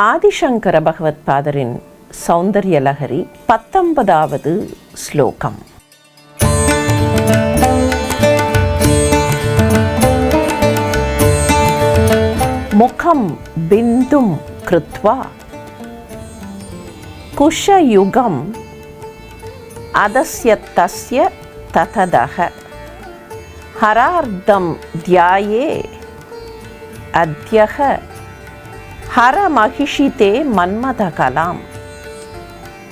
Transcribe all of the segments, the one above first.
ஆதிசங்கர பகவத்பாதரின் சௌந்தர்ய லஹரி 19வது ஸ்லோகம். முகம் பிந்தும் கிருத்வா குஷயுகம் அதஸ்ய தஸ்ய தததஹ ஹரார்த்தம் த்யாயே அத்யஹ ஹரமஹிஷிதே மன்மதகலாம்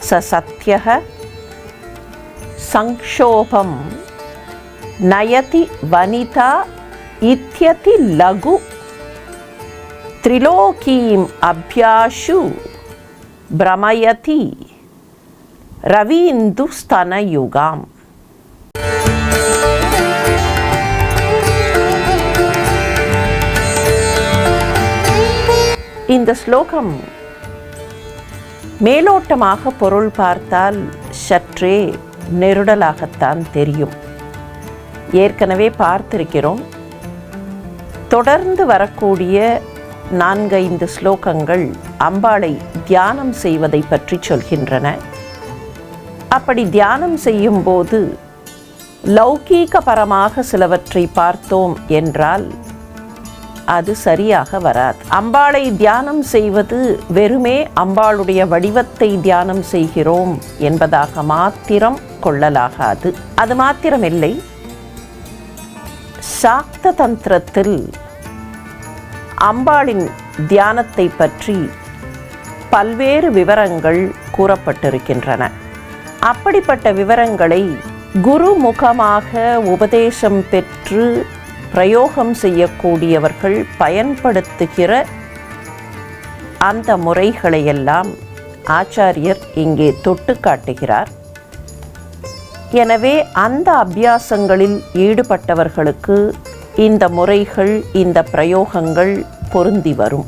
சத்யஹ சங்ஷோபம் நயதி வனிதா இத்யதி லகு த்ரிலோகீம் அப்யாஷு பிரமயதி ரவீந்துஸ்தனயுகாம். இந்த ஸ்லோகம் மேலோட்டமாக பொருள் பார்த்தால் சற்றே நெருடலாகத்தான் தெரியும். ஏற்கனவே பார்த்திருக்கிறோம். தொடர்ந்து வரக்கூடிய 4-5 ஸ்லோகங்கள் அம்பாளை தியானம் செய்வதை பற்றி சொல்கின்றன. அப்படி தியானம் செய்யும்போது லௌகீகபரமாக சிலவற்றை பார்த்தோம் என்றால் அது சரியாக வராது. அம்பாளை தியானம் செய்வது வெறுமே அம்பாளுடைய வடிவத்தை தியானம் செய்கிறோம் என்பதாக மாத்திரம் கொள்ளலாகாது. அது மாத்திரமில்லை, சாக்த தந்திரத்தில் அம்பாளின் தியானத்தை பற்றி பல்வேறு விவரங்கள் கூறப்பட்டிருக்கின்றன. அப்படிப்பட்ட விவரங்களை குருமுகமாக உபதேசம் பெற்று பிரயோகம் செய்யக்கூடியவர்கள் பயன்படுத்துகிற அந்த முறைகளையெல்லாம் ஆச்சாரியர் இங்கே தொட்டு காட்டுகிறார். எனவே அந்த அபியாசங்களில் ஈடுபட்டவர்களுக்கு இந்த முறைகள், இந்த பிரயோகங்கள் பொருந்தி வரும்.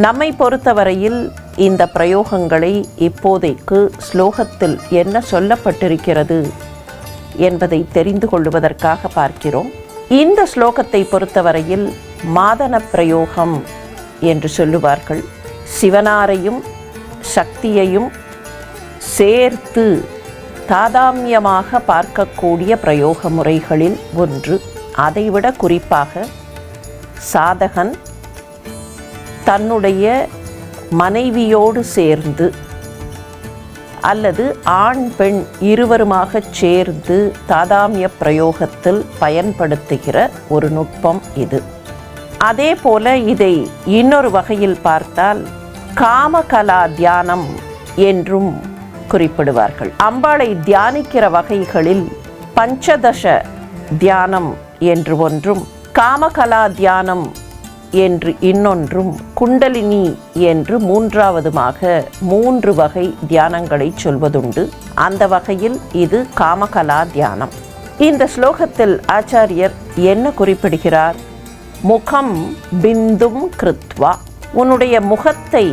நம்மை பொறுத்தவரையில் இந்த பிரயோகங்களை இப்போதைக்கு ஸ்லோகத்தில் என்ன சொல்லப்பட்டிருக்கிறது என்பதை தெரிந்து கொள்வதற்காக பார்க்கிறோம். இந்த ஸ்லோகத்தை பொறுத்தவரையில் மாதன பிரயோகம் என்று சொல்லுவார்கள். சிவனாரையும் சக்தியையும் சேர்த்து தாதாம்யமாக பார்க்கக்கூடிய பிரயோக முறைகளில் ஒன்று. அதைவிட குறிப்பாக சாதகன் தன்னுடைய மனைவியோடு சேர்ந்து அல்லது ஆண் பெண் இருவருமாக சேர்ந்து தாதாமிய பிரயோகத்தில் பயன்படுத்துகிற ஒரு நுட்பம் இது. அதே போல இதை இன்னொரு வகையில் பார்த்தால் காமகலா தியானம் என்றும் குறிப்பிடுவார்கள். அம்பாளை தியானிக்கிற வகைகளில் பஞ்சதச தியானம் என்று ஒன்றும், காமகலா தியானம் என்று இன்னொன்றும், குண்டலினி என்று 3வதுமாக 3 வகை தியானங்களை சொல்வதுண்டு. அந்த வகையில் இது காமகலா தியானம். இந்த ஸ்லோகத்தில் ஆச்சாரியர் என்ன குறிப்பிடுகிறார்? முகம் பிந்தும் கிருத்வா, உன்னுடைய முகத்தை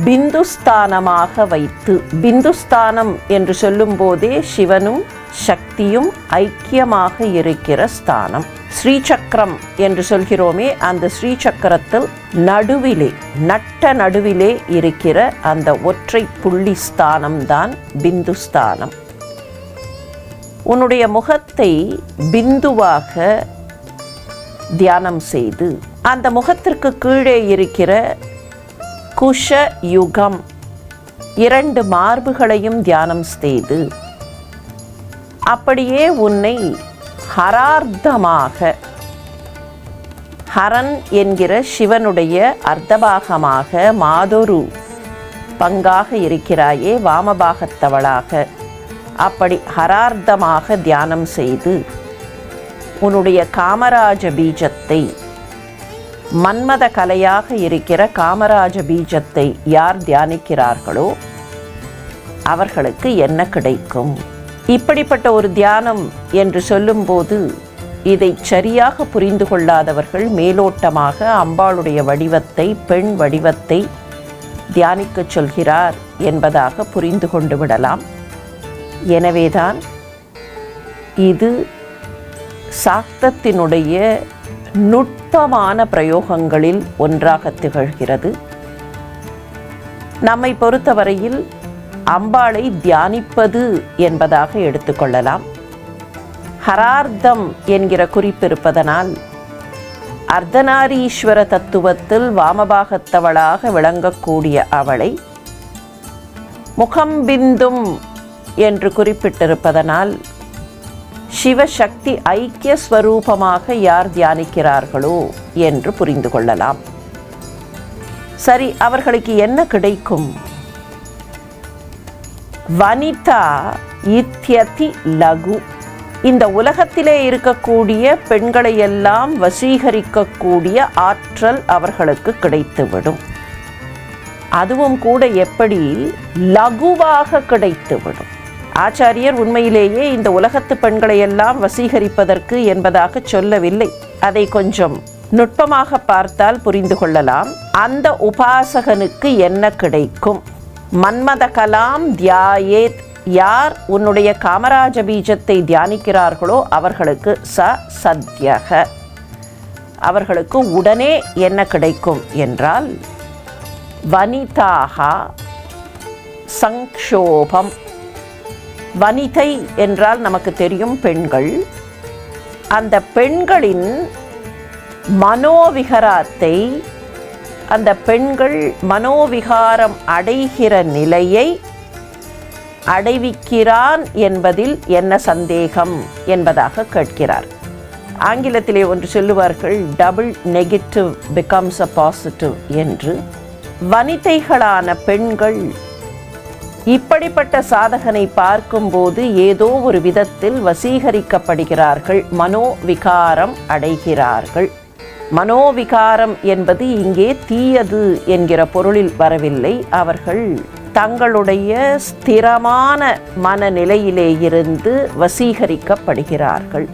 பிந்துஸ்தானமாக வைத்து. பிந்துஸ்தானம் என்று சொல்லும் போதே சிவனும் சக்தியும் ஐக்கியமாக இருக்கிற ஸ்தானம். ஸ்ரீசக்கரம் என்று சொல்கிறோமே, அந்த ஸ்ரீசக்கரத்தில் நடுவிலே, நட்ட நடுவிலே இருக்கிற அந்த ஒற்றை புள்ளி ஸ்தானம்தான் பிந்துஸ்தானம். உன்னுடைய முகத்தை பிந்துவாக தியானம் செய்து அந்த முகத்திற்கு கீழே இருக்கிற குஷயுகம் 2 மார்புகளையும் தியானம் செய்து அப்படியே உன்னை ஹரார்த்தமாக, ஹரன் என்கிற சிவனுடைய அர்த்தபாகமாக மாதொரு பங்காக இருக்கிறாயே, வாமபாகத்தவளாக, அப்படி ஹரார்த்தமாக தியானம் செய்து உன்னுடைய காமராஜ பீஜத்தை, மன்மத கலையாக இருக்கிற காமராஜ பீஜத்தை யார் தியானிக்கிறார்களோ அவர்களுக்கு என்ன கிடைக்கும்? இப்படிப்பட்ட ஒரு தியானம் என்று சொல்லும்போது இதை சரியாக புரிந்து கொள்ளாதவர்கள் மேலோட்டமாக அம்பாளுடைய வடிவத்தை, பெண் வடிவத்தை தியானிக்க சொல்கிறார் என்பதாக புரிந்து கொண்டு விடலாம். எனவேதான் இது சாக்தத்தினுடைய நுட்பமான பிரயோகங்களில் ஒன்றாக திகழ்கிறது. நம்மை பொறுத்தவரையில் அம்பாளை தியானிப்பது என்பதாக எடுத்துக்கொள்ளலாம். ஹரார்த்தம் என்கிற குறிப்பிருப்பதனால் அர்த்தநாரீஸ்வர தத்துவத்தில் வாமபாகத்தவளாக விளங்கக்கூடிய அவளை முகம்பிந்தும் என்று குறிப்பிட்டிருப்பதனால் சிவசக்தி ஐக்கிய ஸ்வரூபமாக யார் தியானிக்கிறார்களோ என்று புரிந்து கொள்ளலாம். சரி, அவர்களுக்கு என்ன கிடைக்கும்? வனிதா இத்யதி லகு, இந்த உலகத்திலே இருக்கக்கூடிய பெண்களை எல்லாம் வசீகரிக்கக்கூடிய ஆற்றல் அவர்களுக்கு கிடைத்துவிடும். அதுவும் கூட எப்படி? லகுவாக கிடைத்துவிடும். ஆச்சாரியர் உண்மையிலேயே இந்த உலகத்து பெண்களை எல்லாம் வசீகரிப்பதற்கு என்பதாக சொல்லவில்லை. அதை கொஞ்சம் நுட்பமாக பார்த்தால் புரிந்து கொள்ளலாம். அந்த உபாசகனுக்கு என்ன கிடைக்கும்? மன்மத கலாம் தியாயேத், யார் உன்னுடைய காமராஜ பீஜத்தை தியானிக்கிறார்களோ அவர்களுக்கு சத்யக, அவர்களுக்கு உடனே என்ன கிடைக்கும் என்றால் வனிதாகா சங்ஷோபம். வனிதை என்றால் நமக்கு தெரியும் பெண்கள். அந்த பெண்களின் மனோவிகாரத்தை, அந்த பெண்கள் மனோவிகாரம் அடைகிற நிலையை அடைவிக்கிறான் என்பதில் என்ன சந்தேகம் என்பதாக கேட்கிறார். ஆங்கிலத்திலே ஒன்று சொல்லுவார்கள், double negative becomes a positive என்று. வனிதைகளான பெண்கள் இப்படிப்பட்ட சாதகனை பார்க்கும்போது ஏதோ ஒரு விதத்தில் வசீகரிக்கப்படுகிறார்கள், மனோவிகாரம் அடைகிறார்கள். மனோவிகாரம் என்பது இங்கே தீயது என்கிற பொருளில் வரவில்லை. அவர்கள் தங்களுடைய ஸ்திரமான மனநிலையிலே இருந்து வசீகரிக்கப்படுகிறார்கள்.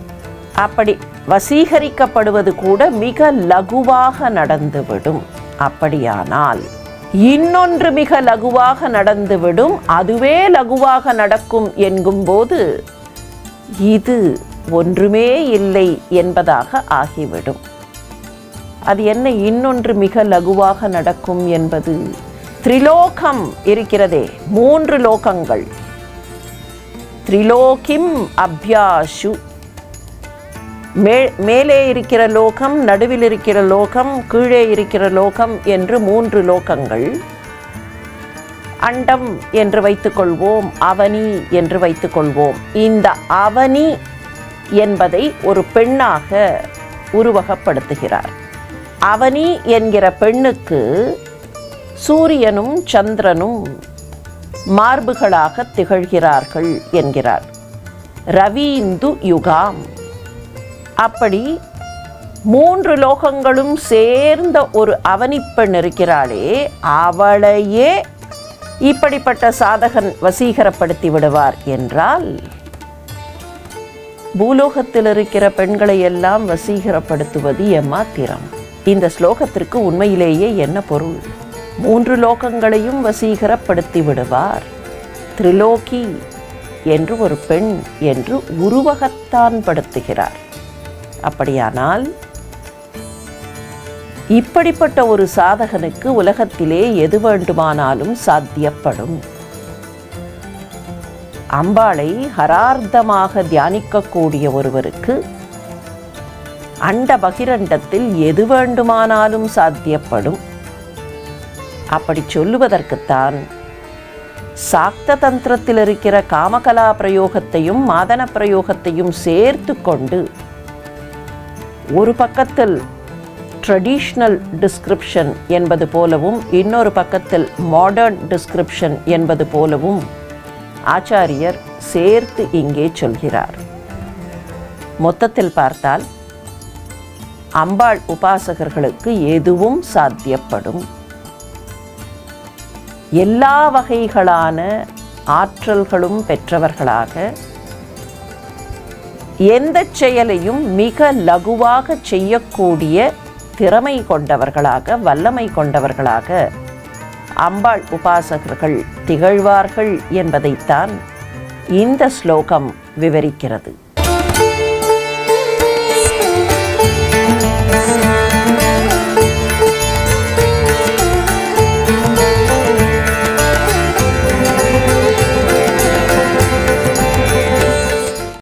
அப்படி வசீகரிக்கப்படுவது கூட மிக லகுவாக நடந்துவிடும். அப்படியானால் இன்னொன்று மிக லகுவாக நடந்துவிடும். அதுவே லகுவாக நடக்கும் என்கும்போது இது ஒன்றுமே இல்லை என்பதாக ஆகிவிடும். அது என்ன இன்னொன்று மிக லகுவாக நடக்கும் என்பது? திரிலோகம் இருக்கிறதே, 3 லோகங்கள். திரிலோகிம் அப்யாசு, மேலே இருக்கிற லோகம், நடுவில் இருக்கிற லோகம், கீழே இருக்கிற லோகம் என்று 3 லோகங்கள். அண்டம் என்று வைத்துக்கொள்வோம், அவனி என்று வைத்துக்கொள்வோம். இந்த அவனி என்பதை ஒரு பெண்ணாக உருவகப்படுத்துகிறார். அவனி என்கிற பெண்ணுக்கு சூரியனும் சந்திரனும் மார்புகளாக திகழ்கிறார்கள் என்கிறார். ரவீந்து யுகாம். அப்படி 3 லோகங்களும் சேர்ந்த ஒரு அவனிப்பெண் இருக்கிறாளே, அவளையே இப்படிப்பட்ட சாதகன் வசீகரப்படுத்தி விடுவார் என்றால், பூலோகத்தில் இருக்கிற பெண்களை எல்லாம் வசீகரப்படுத்துவது எம்மாத்திரம்? இந்த ஸ்லோகத்திற்கு உண்மையிலேயே என்ன பொருள்? 3 லோகங்களையும் வசீகரப்படுத்தி விடுவார், திரிலோகி என்று ஒரு பெண் என்று உருவகத்தான் படுத்துகிறார். அப்படியானால் இப்படிப்பட்ட ஒரு சாதகனுக்கு உலகத்திலே எது வேண்டுமானாலும் சாத்தியப்படும். அம்பாளை ஹரார்த்தமாக தியானிக்கக்கூடிய ஒருவருக்கு அண்ட பகிரண்டத்தில் எது வேண்டுமானாலும் சாத்தியப்படும். அப்படி சொல்லுவதற்குத்தான் சாக்த தந்திரத்தில் இருக்கிற காமகலா பிரயோகத்தையும் மாதன பிரயோகத்தையும் சேர்த்து கொண்டு ஒரு பக்கத்தில் ட்ரெடிஷ்னல் டிஸ்கிரிப்ஷன் என்பது போலவும் இன்னொரு பக்கத்தில் மாடர்ன் டிஸ்கிரிப்ஷன் என்பது போலவும் ஆச்சாரியர் சேர்த்து இங்கே சொல்கிறார். மொத்தத்தில் பார்த்தால் அம்பாள் உபாசகர்களுக்கு எதுவும் சாத்தியப்படும். எல்லா வகைகளான ஆற்றல்களும் பெற்றவர்களாக எந்த செயலையும் மிக லகுவாக செய்யக்கூடிய திறமை கொண்டவர்களாக, வல்லமை கொண்டவர்களாக அம்பாள் உபாசகர்கள் திகழ்வார்கள் என்பதைத்தான் இந்த ஸ்லோகம் விவரிக்கிறது. ஆமென்.